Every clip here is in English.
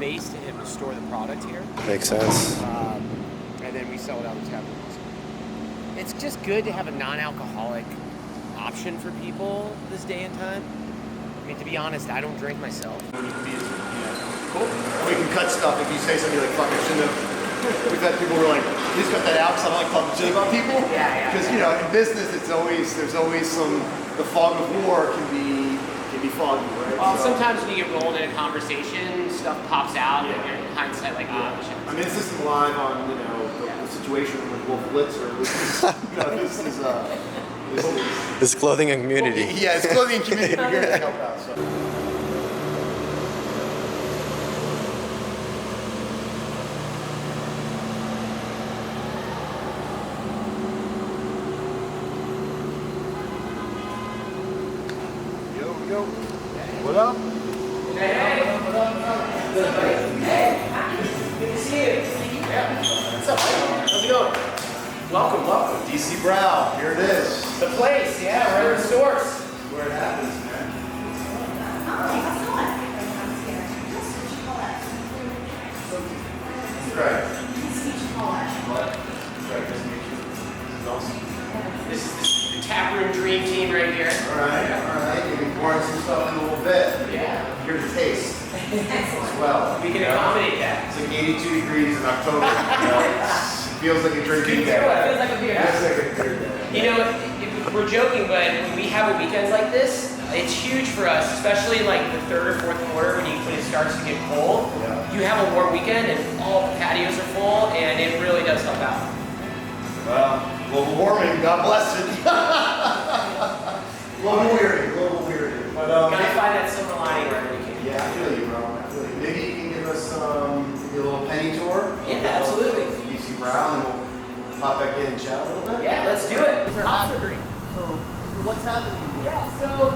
space to him to store the product here. Makes sense. And then we sell it out of tap rooms. It's just good to have a non-alcoholic option for people this day and time. I mean, to be honest, I don't drink myself. Cool. We can cut stuff if you say something like, fuck, I shouldn't have. We've had people who are like, please cut that out because I don't like talking shit about people. Yeah. Because, you know, in business, there's always some, the fog of war can be foggy, right? Well, sometimes when you get rolled in a conversation, stuff pops out, and in hindsight, like, I mean, this isn't live on, you know, the situation with Wolf Blitzer. This is This is clothing and community. Yeah, it's clothing and community. We're here to help out. So. Yo. What up? Hey. What up? Hey. Good to see you. Yeah. What's up, man? How's it going? Welcome. DC Brau. Here it is. The place, yeah, we're in the source. Where it happens, man. Right. What? Right. Nice to meet you. This is awesome. This is the tap room dream team right here. All right. You'll be pouring some stuff in a little bit. Yeah. Here to taste as well. We can accommodate that. It's like 82 degrees in October. You know, it feels like a drinking day. It feels like a beer. Feels like a beer day. You know, we're joking, but when we have a weekend like this, it's huge for us, especially like the third or fourth quarter when it starts to get cold. Yeah. You have a warm weekend and all the patios are full, and it really does help out. Well, global warming, God bless it. global weirding. But Gotta find that silver lining wherever we can. yeah, I feel you, bro. Maybe you can give us maybe a little penny tour. Yeah, absolutely. DC Brau, and we'll pop back in and chat a little bit. Yeah, let's do it. Hopper. So, what's happening? Yeah, so,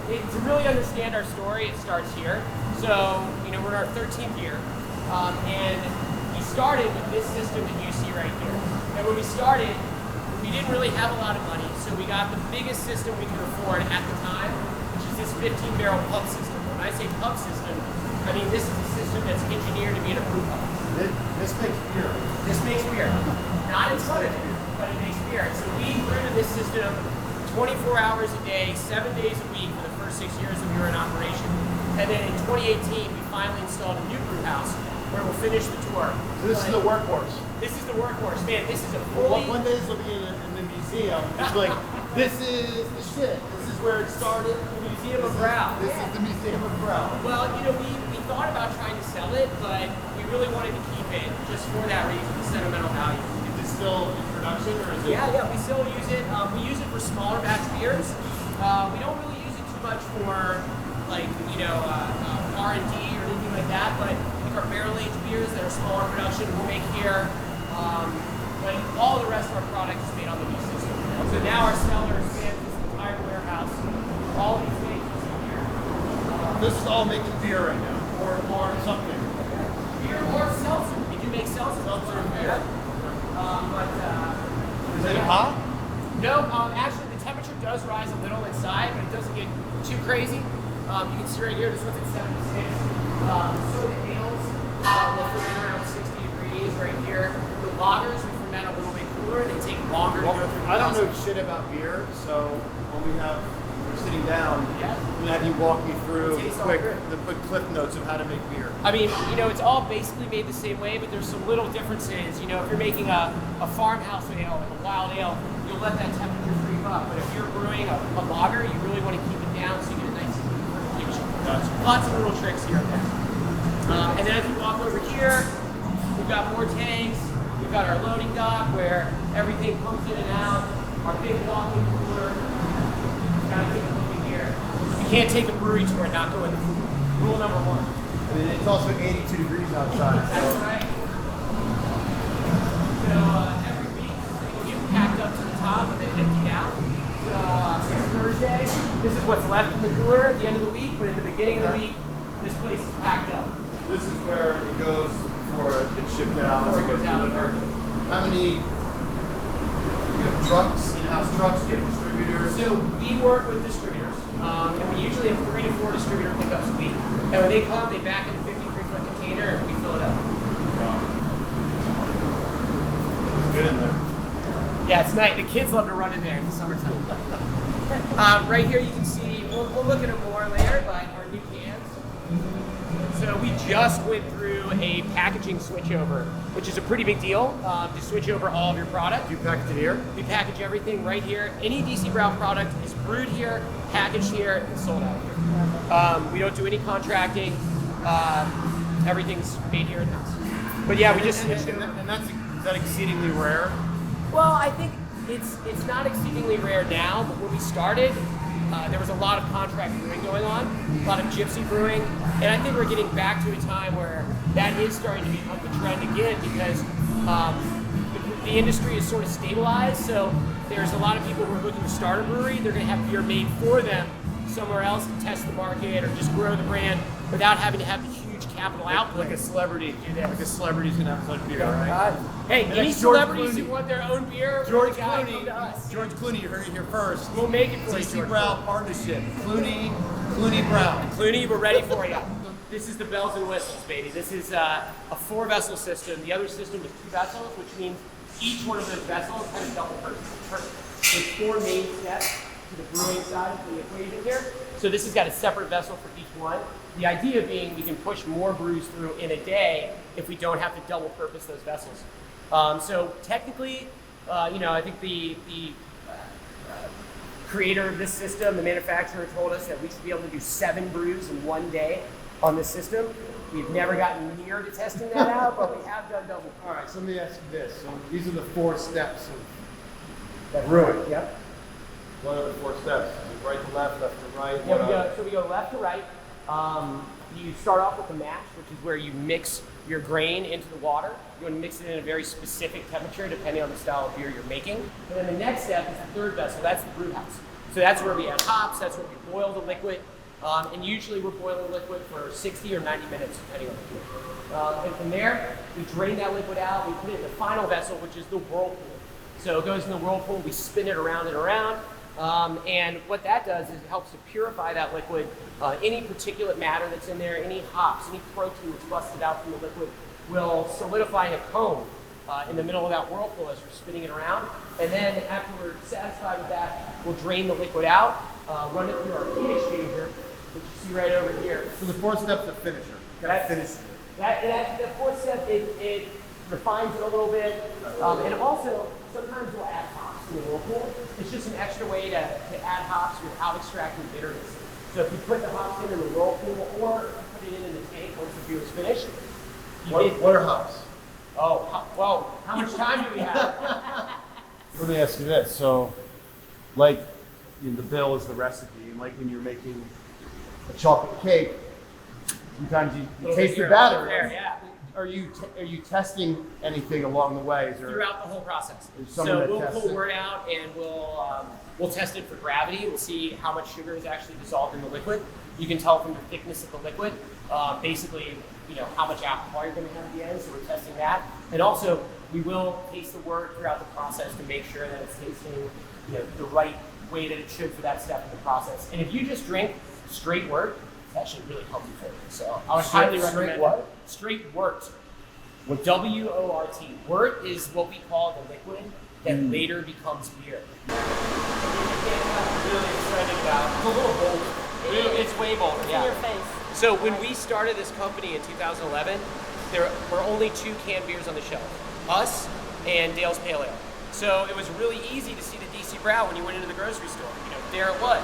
to really understand our story, it starts here. So, we're in our 13th year, and we started with this system that you see right here. And when we started, we didn't really have a lot of money, so we got the biggest system we could afford at the time, which is this 15-barrel pump system. When I say pump system, I mean this is a system that's engineered to be in a brew pump. This makes beer. This makes beer. Not a ton of beer, but it makes beer. And so we brewed this system 24 hours a day, 7 days a week for the first 6 years that we were in operation. And then in 2018, we finally installed a new brew house where we'll finish the tour. So this is the workhorse. This is the workhorse. Man, this is a fully... One day this will be in the museum. It's like, this is the shit. This is where it started. The Museum of Brau. This is the Museum of Brau. Well, we thought about trying to sell it, but we really wanted to keep it just for that reason, the sentimental value. Is it still in production, or is it? Yeah, we still use it. We use it for smaller batch beers. We don't really use it too much for, like, R&D or anything like that, but like our barrel-aged beers that are smaller production, we'll make here. But all the rest of our product is made on the new system. So now our cellar spans this entire warehouse. All these things in here. This is all making beer right now, or something. Beer or seltzer. We do make seltzer and beer. Is it hot? No, actually the temperature does rise a little inside, but it doesn't get too crazy. You can see right here, this one's at 76. So the ales will ferment around 60 degrees right here. The lagers we ferment a little bit cooler, they take longer to go through. I don't know shit about beer, so when we're sitting down, we'll have you walk me through the quick cliff notes of how to make beer. I mean, it's all basically made the same way, but there's some little differences. If you're making a farmhouse ale, like a wild ale, you'll let that temperature creep up. But if you're brewing a lager, you really want to keep it down so you get a nice fermentation. Gotcha. Lots of little tricks here and there. And then as we walk over here, we've got more tanks. We've got our loading dock where everything pumps in and out. Our big walk-in cooler. Gotta take a look in here. You can't take a brewery tour and not go in the cooler. Rule number 1. I mean, it's also 82 degrees outside. That's right. So every week, it'll get packed up to the top and then emptied out. So it's Thursday. This is what's left in the cooler at the end of the week, but at the beginning of the week, this place is packed up. This is where it goes before it gets shipped out. Before it goes out. How many trucks, in-house trucks, get distributors? So we work with distributors, and we usually have 3 to 4 distributor pickups a week. And when they come, they back in 53-foot good in there. Yeah, it's nice. The kids love to run in there in the summertime. Right here you can see, we'll look at it more later, but our new cans. So we just went through a packaging switchover, which is a pretty big deal to switch over all of your product. Do you package it here? We package everything right here. Any DC Brau product is brewed here, packaged here, and sold out here. We don't do any contracting. Everything's made here in-house. But yeah, we just switched over. And is that exceedingly rare? Well, I think it's not exceedingly rare now, but when we started, there was a lot of contract brewing going on, a lot of gypsy brewing, and I think we're getting back to a time where that is starting to become the trend again because the industry is sort of stabilized, so there's a lot of people who are looking to start a brewery. They're going to have beer made for them somewhere else to test the market or just grow the brand without having to have the huge capital output. Like a celebrity. Like a celebrity's gonna have his own beer, right? Hey, And any that's George celebrities Clooney. who want their own beer, George come to Clooney. us. George Clooney, you heard it here first. We'll make it for you, DC George Brau Clooney. partnership. Clooney Brown. Clooney, we're ready for you. This is the bells and whistles, baby. This is a 4-vessel system. The other system is 2 vessels, which means each one of those vessels has a double purpose. There's 4 main steps to the brewing side of the equation here. So this has got a separate vessel for each one. The idea being we can push more brews through in a day if we don't have to double purpose those vessels. So technically, I think the creator of this system, the manufacturer, told us that we should be able to do 7 brews in one day on this system. We've never gotten near to testing that out, but we have done double. All right, so let me ask you this. So these are the 4 steps of That brewing. Yep. what are the 4 steps? Right to left, left to right. So we go left to right. You start off with the mash, which is where you mix your grain into the water. You want to mix it in a very specific temperature depending on the style of beer you're making. And then the next step is the 3rd vessel. That's the brew house. So that's where we add hops. That's where we boil the liquid. And usually we're boiling liquid for 60 or 90 minutes, depending on the beer. And from there, we drain that liquid out. We put it in the final vessel, which is the whirlpool. So it goes in the whirlpool. We spin it around and around. And what that does is it helps to purify that liquid. Any particulate matter that's in there, any hops, any protein that's busted out from the liquid will solidify in a cone in the middle of that whirlpool as we're spinning it around. And then after we're satisfied with that, we'll drain the liquid out, run it through our heat exchanger, which you see right over here. So the 4th step's the finisher. That 4th step, it refines it a little bit. And also, sometimes we'll add hops in the whirlpool. It's just an extra way to add hops without extracting bitterness. So if you put the hops in the whirlpool or put it in the tank once the beer is finished. What are hops? Oh, well, how much time do we have? Let me ask you this. So, like, the bill is the recipe, and like when you're making a chocolate cake, sometimes you taste the batter. There, yeah. Are you testing anything along the way? Is there, Throughout the whole process. someone So that we'll tests pull it? word out and we'll test it for gravity. We'll see how much sugar is actually dissolved in the liquid. You can tell from the thickness of the liquid, basically, how much alcohol you're going to have at the end. So we're testing that, and also we will taste the wort throughout the process to make sure that it's tasting, the right way that it should for that step in the process. And if you just drink straight wort, it's actually really healthy for you. So I would highly recommend straight what? Straight wort. W-O-R-T. Wort is what we call the liquid that later becomes beer. Really excited about. It's a little bolder. It's way bolder, yeah. In your face. So when we started this company in 2011, there were only 2 canned beers on the shelf. Us and Dale's Pale Ale. So it was really easy to see the DC Brau when you went into the grocery store. There it was.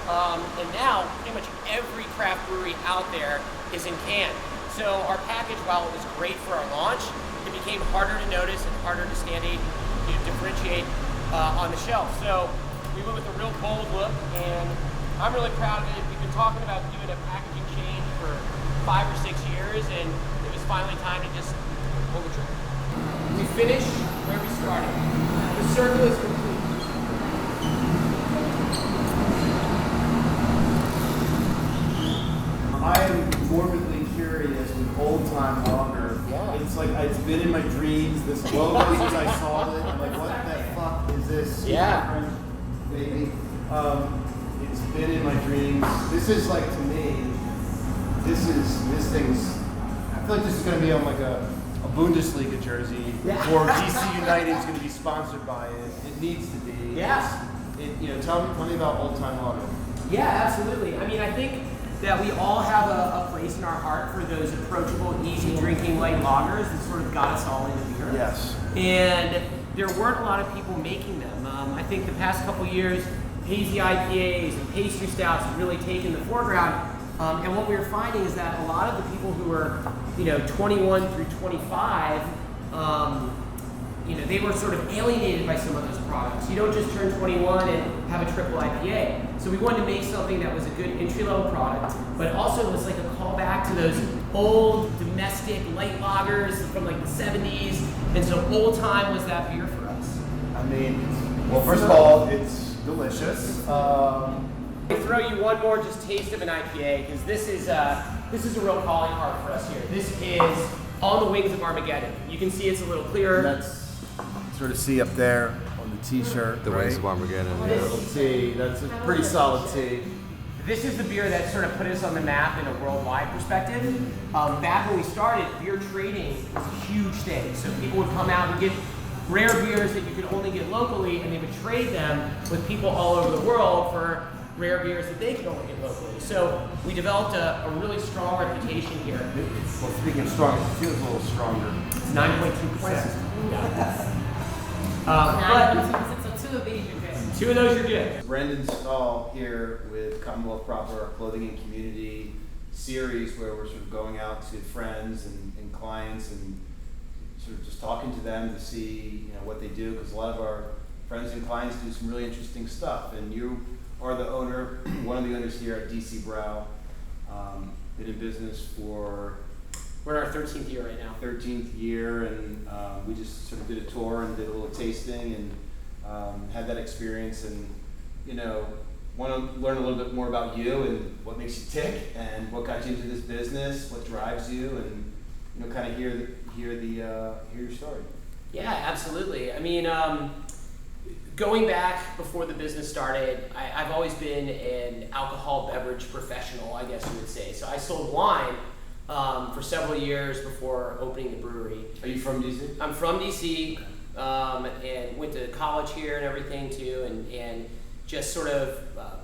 And now, pretty much every craft brewery out there is in can. So our package, while it was great for our launch, it became harder to notice and harder to differentiate on the shelf. So we went with a real bold look, and I'm really proud of it. We've been talking about doing a packaging change for 5 or 6 years, and it was finally time to just pull the trigger. We finished where we started. The circle is complete. I am morbidly curious with old time longer. Yeah. It's like it's been in my dreams. This logo since I saw it. I'm like, what the fuck is this? Yeah. Baby. It's been in my dreams. This is like, to me, this thing's. I feel like this is gonna be on like a a Bundesliga jersey, Yeah. or DC United is going to be sponsored by it. It needs to be. Yeah. Tell me about Old Time Lager. Yeah, absolutely. I mean, I think that we all have a place in our heart for those approachable, easy drinking light lagers that sort of got us all into beer. Yes. And there weren't a lot of people making them. I think the past couple years, hazy IPAs and pastry stouts have really taken the foreground. And what we were finding is that a lot of the people who were, 21 through 25, they were sort of alienated by some of those products. You don't just turn 21 and have a triple IPA. So we wanted to make something that was a good entry-level product, but also was like a callback to those old domestic light lagers from like the 70s. And so Old Time was that beer for us. I mean, well, first of all, it's delicious. I throw you one more just taste of an IPA because this is a real calling card for us here. This is On the Wings of Armageddon. You can see it's a little clearer. That's sort of see up there on the T-shirt. The Wings of Armageddon. Yeah, little T. That's a pretty solid T. This is the beer that sort of put us on the map in a worldwide perspective. Back when we started, beer trading was a huge thing. So people would come out and get rare beers that you could only get locally, and they would trade them with people all over the world for rare beers that they could only get locally. So we developed a really strong reputation here. Well, speaking of strong, it feels a little stronger. It's 9.2%. So two of these you're good. Two of those you're good. Brandon Skall here with Commonwealth Proper, our clothing and community series where we're sort of going out to friends and clients and sort of just talking to them to see what they do, because a lot of our friends and clients do some really interesting stuff. And you are the owner, one of the owners here at DC Brau. Been in business for We're in our 13th year right now. 13th year, and we just sort of did a tour and did a little tasting and had that experience, and want to learn a little bit more about you and what makes you tick and what got you into this business, what drives you, and kind of hear your story. Yeah, absolutely. I mean, going back before the business started, I've always been an alcohol beverage professional, I guess you would say. So I sold wine for several years before opening the brewery. Are you from DC? I'm from DC, and went to college here and everything too, and just sort of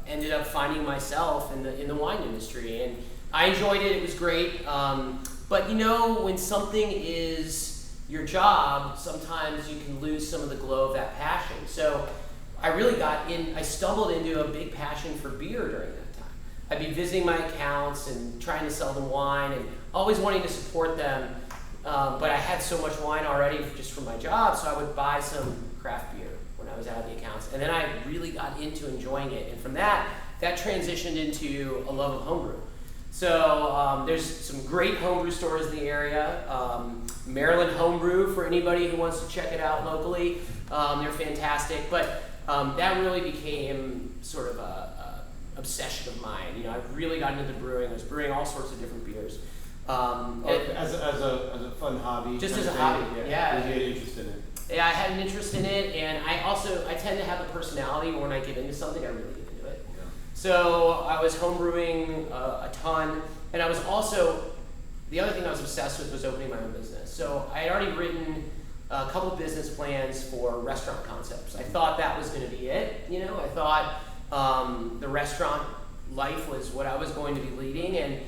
ended up finding myself in the wine industry, and I enjoyed it. It was great, but when something is your job, sometimes you can lose some of the glow of that passion. So I stumbled into a big passion for beer during that time. I'd be visiting my accounts and trying to sell them wine and always wanting to support them. But I had so much wine already just from my job, so I would buy some craft beer when I was out of the accounts. And then I really got into enjoying it. And from that transitioned into a love of homebrew. So there's some great homebrew stores in the area. Maryland Homebrew, for anybody who wants to check it out locally. They're fantastic. But that really became sort of a obsession of mine. I really got into brewing. I was brewing all sorts of different beers. As a fun hobby. Just as a hobby, yeah. Did you get interested in it? Yeah, I had an interest in it, and I tend to have a personality where when I get into something, I really get into it. Yeah. So I was homebrewing a ton, and I was also, the other thing I was obsessed with was opening my own business. So I had already written a couple business plans for restaurant concepts. I thought that was going to be it. I thought the restaurant life was what I was going to be leading, and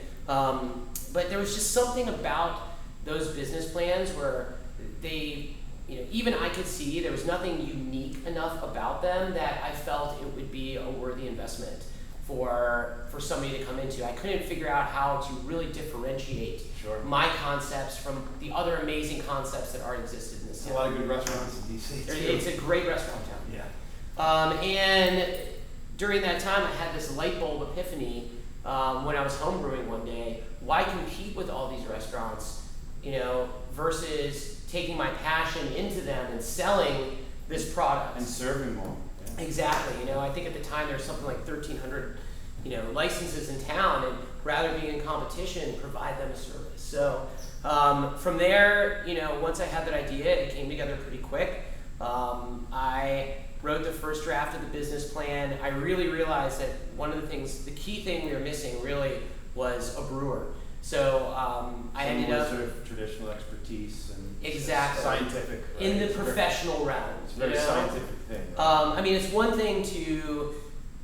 but there was just something about those business plans where they, even I could see there was nothing unique enough about them that I felt it would be a worthy investment for somebody to come into. I couldn't figure out how to really differentiate my concepts from the other amazing concepts that already existed in this town. A lot of good restaurants in DC too. It's a great restaurant town. Yeah. And during that time, I had this light bulb epiphany when I was homebrewing one day. Why compete with all these restaurants, versus taking my passion into them and selling this product and serving more. Yeah. Exactly. I think at the time there was something like 1,300, licenses in town, and rather be in competition, provide them a service. So from there, once I had that idea, it came together pretty quick. I wrote the first draft of the business plan. I really realized that one of the key thing we were missing really was a brewer. So I ended up sort of traditional expertise and exactly scientific, right? in the professional realm. It's a very scientific thing. Right? I mean, it's one thing to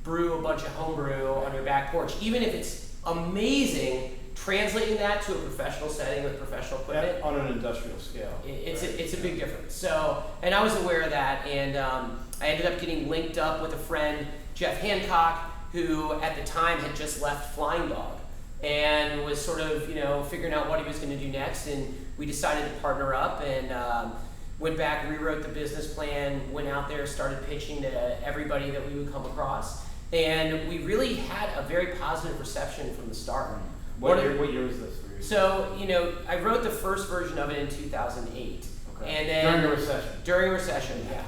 brew a bunch of homebrew on your back porch, even if it's amazing. Translating that to a professional setting with professional equipment on an industrial scale, it's a big difference. So, and I was aware of that, and I ended up getting linked up with a friend, Jeff Hancock, who at the time had just left Flying Dog and was sort of figuring out what he was going to do next. And we decided to partner up and went back, rewrote the business plan, went out there, started pitching to everybody that we would come across, and we really had a very positive reception from the start. What year was this for you? So, I wrote the first version of it in 2008. Okay. And then during a recession. During a recession, yeah.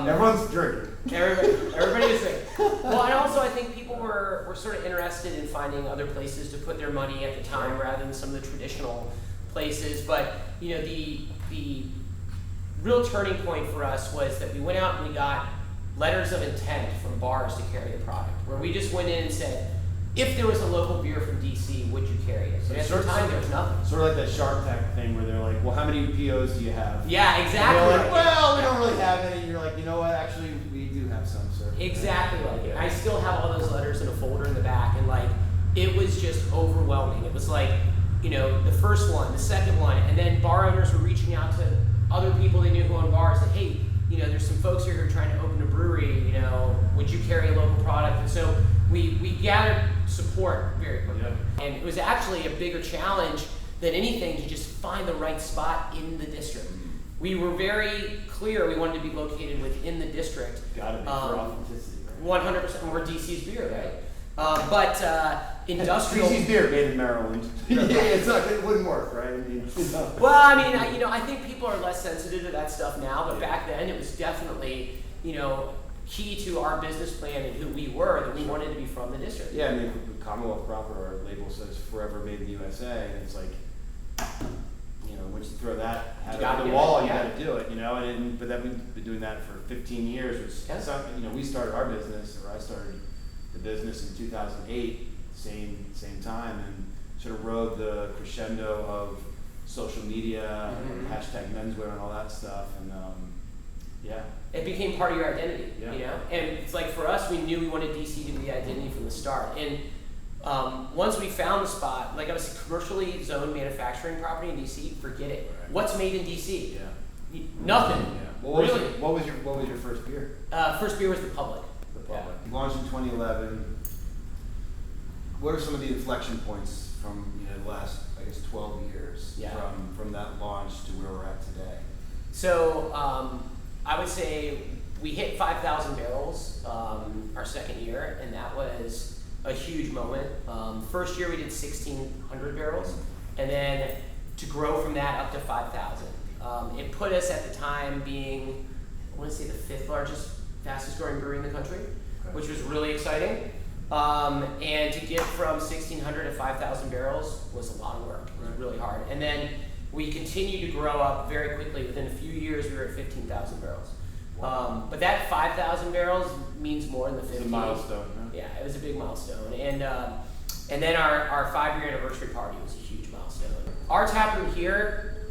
Everyone's drinking. Everybody was drinking. Well, and also I think people were sort of interested in finding other places to put their money at the time rather than some of the traditional places. But, the real turning point for us was that we went out and we got letters of intent from bars to carry the product, where we just went in and said, if there was a local beer from DC, would you carry it? So at the time, there was nothing. Sort of like that Shark Tank thing where they're like, well, how many POs do you have? Yeah, exactly. And they're like, well, we don't really have any. You're like, you know what? Actually, we do have some, sir. Exactly like it. I still have all those letters in a folder in the back, and it was just overwhelming. It was like, the first one, the second one, and then bar owners were reaching out to other people they knew who owned bars, like, hey, there's some folks here who are trying to open a brewery, would you carry a local product? And so we gathered support very quickly. Yeah. And it was actually a bigger challenge than anything to just find the right spot in the district. We were very clear we wanted to be located within the district. Gotta be for authenticity, right? 100%. We're DC's beer, right? But industrial. DC's beer made in Maryland. Yeah, it wouldn't work, right? Well, I think people are less sensitive to that stuff now, but back then it was definitely, key to our business plan and who we were, that we wanted to be from the district. Yeah, I mean, Commonwealth proper, our label says forever made in the USA, and it's like, once you throw that on the wall, you got to do it, but then we've been doing that for 15 years, which we started our business, or I started the business in 2008, same time, and sort of rode the crescendo of social media, hashtag menswear and all that stuff, and it became part of your identity, and it's like for us, we knew we wanted DC to be the identity from the start. And once we found the spot, like I was a commercially zoned manufacturing property in DC, forget it. Right. What's made in DC? Yeah. Nothing. Yeah. What was your first beer? First beer was the Public. The Public. You launched in 2011. What are some of the inflection points from the last, 12 years from that launch to where we're at today? So I would say we hit 5,000 barrels our second year, and that was a huge moment. First year we did 1,600 barrels, and then to grow from that up to 5,000. It put us at the time being, I want to say, the 5th largest, fastest growing brewery in the country, which was really exciting. And to get from 1,600 to 5,000 barrels was a lot of work. It was really hard. And then we continued to grow up very quickly. Within a few years, we were at 15,000 barrels. But that 5,000 barrels means more than the 15. It's a milestone, huh? Yeah, it was a big milestone. And then our 5-year anniversary party was a huge milestone. Our taproom here,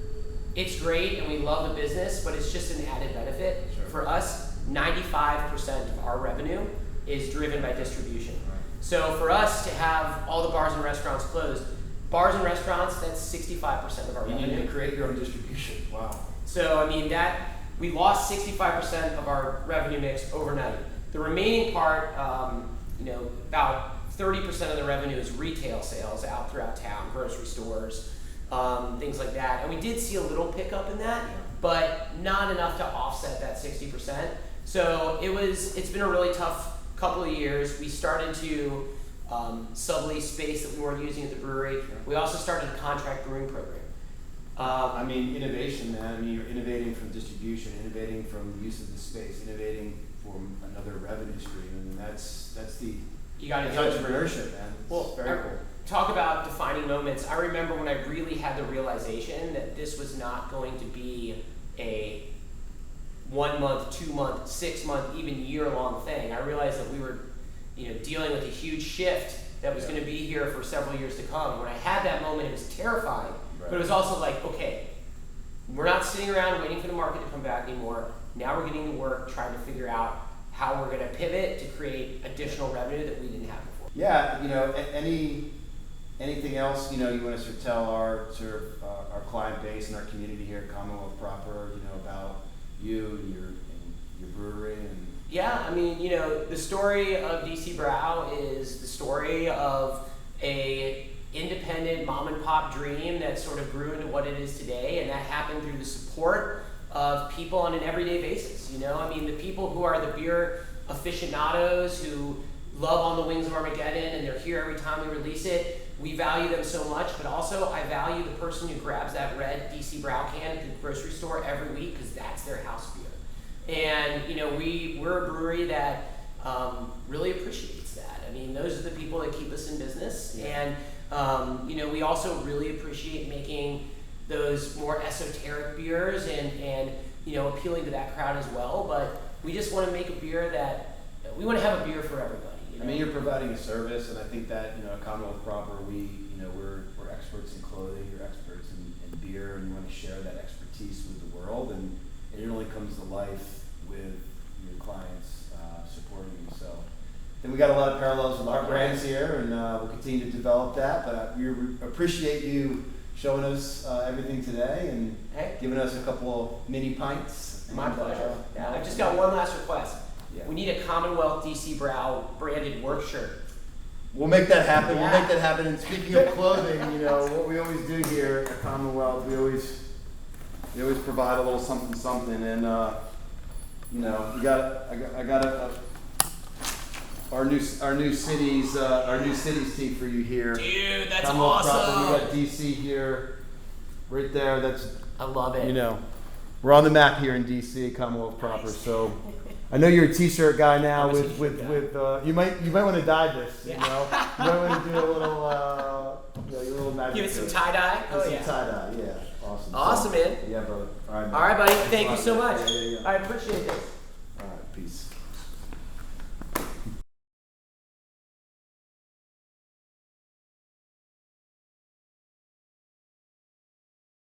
it's great, and we love the business, but it's just an added benefit. Sure. For us, 95% of our revenue is driven by distribution. Right. So for us to have all the bars and restaurants closed, bars and restaurants, that's 65% of our revenue. You need to create your own distribution. Wow. So we lost 65% of our revenue mix overnight. The remaining part, about 30% of the revenue is retail sales out throughout town, grocery stores, things like that. And we did see a little pickup in that, but not enough to offset that 60%. So it's been a really tough couple of years. We started to sublease space that we weren't using at the brewery. We also started a contract brewing program. Innovation, man. You're innovating from distribution, innovating from use of the space, innovating from another revenue stream, and that's the entrepreneurship, man. It's very cool. Talk about defining moments. I remember when I really had the realization that this was not going to be a 1 month, 2 month, 6 month, even year-long thing. I realized that we were, dealing with a huge shift that was going to be here for several years to come. When I had that moment, it was terrifying, Right. but it was also like, okay, we're not sitting around waiting for the market to come back anymore. Now we're getting to work trying to figure out how we're going to pivot to create additional revenue that we didn't have before. Yeah, you know, anything else, you know, you want to sort of tell our our client base and our community here at Commonwealth proper, you know, about you and your brewery and. Yeah, I mean, you know, the story of DC Brau is the story of a independent mom and pop dream that sort of grew into what it is today, and that happened through the support of people on an everyday basis. You know, I mean, the people who are the beer aficionados who love On the Wings of Armageddon and they're here every time we release it. We value them so much, but also I value the person who grabs that red DC Brau can at the grocery store every week because that's their house beer. And you know, we're a brewery that really appreciates that. I mean, those are the people that keep us in business. Yeah. And you know, we also really appreciate making those more esoteric beers and you know, appealing to that crowd as well. But we just want to make a beer that we want to have a beer for everybody. You know? I mean, you're providing a service, and I think that, you know, at Commonwealth proper, we're experts in clothing, you're experts in beer, and you want to share that expertise with the world, and it only comes to life with your clients supporting you. So, then we got a lot of parallels with our brands here, and we'll continue to develop that. But we appreciate you showing us everything today and giving us a couple of mini pints. My pleasure. Yeah, I've just got one last request. Yeah. We need a Commonwealth DC Brau branded work shirt. We'll make that happen. Yeah. We'll make that happen. And speaking of clothing, you know, what we always do here at Commonwealth, we always provide a little something, and you know, I got our new cities tee for you here. Dude, that's Commonwealth awesome. proper. We got DC here, right there. That's, I love it. you know, we're on the map here in DC, Commonwealth proper. So. I know you're a T-shirt guy now. I'm a with t-shirt guy. you might want to dye this. You Yeah. know, you might want to do a little your little magic. Give it some to tie dye. Oh Some yeah. tie dye. Yeah, awesome. Awesome, So, man. Yeah, brother. All right. All right, buddy. Thanks a Thank you lot. so much. Yeah. I appreciate this. All right, peace.